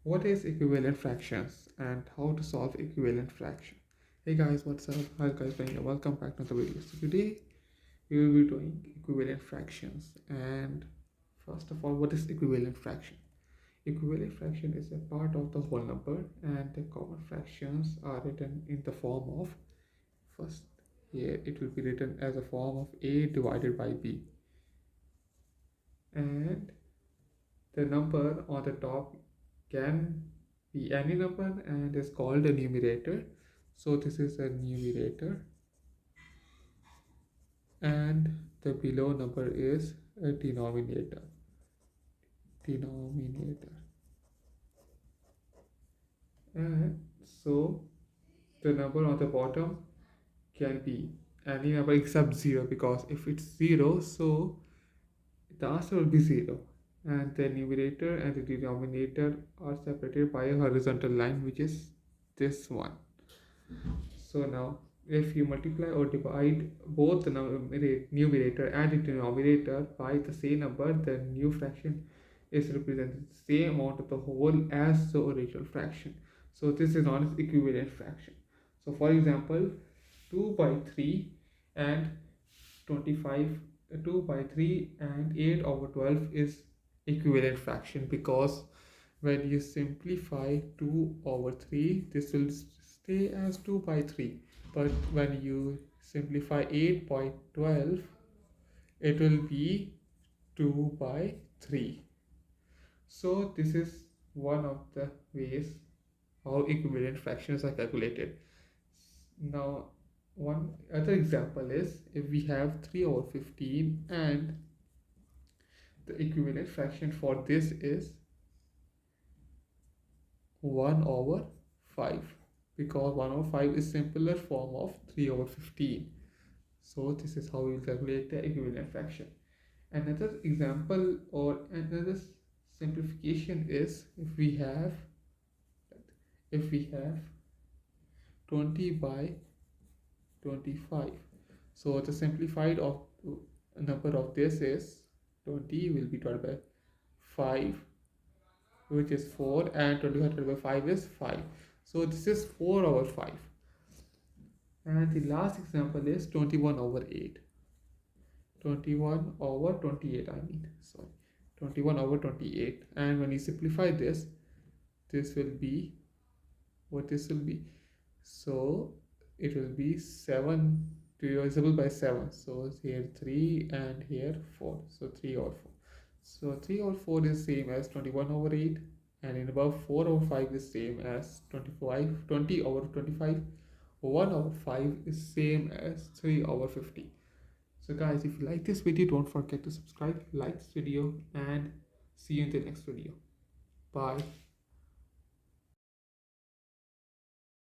What is equivalent fractions and how to solve equivalent fraction? Hey guys, what's up? How you guys doing? Welcome back to the video. So today we will be doing equivalent fractions. And first of all, what is equivalent fraction? Equivalent fraction is a part of the whole number, and the common fractions are written in the form of, first here it will be written as a form of a divided by b, and the number on the top can be any number and is called a numerator. So this is a numerator, and the below number is a denominator. And so the number on the bottom can be any number except 0, because if it's 0, so the answer will be 0, and the numerator and the denominator are separated by a horizontal line, which is this one. So now if you multiply or divide both the numerator and the denominator by the same number, the new fraction is represented the same amount of the whole as the original fraction. So this is known as equivalent fraction. So for example, 2 by 3 and 25, 2 by 3 and 8 over 12 is equivalent fraction, because when you simplify 2 over 3, this will stay as 2 by 3, but when you simplify 8 by 12, it will be 2 by 3. So this is one of the ways how equivalent fractions are calculated. Now one other example is if we have 3 over 15, and the equivalent fraction for this is 1 over 5, because 1 over 5 is simpler form of 3 over 15. So this is how we will calculate the equivalent fraction. Another example or another simplification is if we have 20 by 25. So the simplified of number of this is 20 will be divided by 5, which is 4, and 25 divided by 5 is 5. So this is 4 over 5. And the last example is 21 over 8. 21 over 28, 21 over 28. And when you simplify this, this will be what this will be. So it will be 7 divisible by 7. So here 3 and here 4. So 3 over 4. So 3 over 4 is same as 21 over 8, and in above 4 over 5 is same as 20 over 25. 1 over 5 is same as 3 over 50. So guys, if you like this video, don't forget to subscribe, like this video, and see you in the next video. Bye.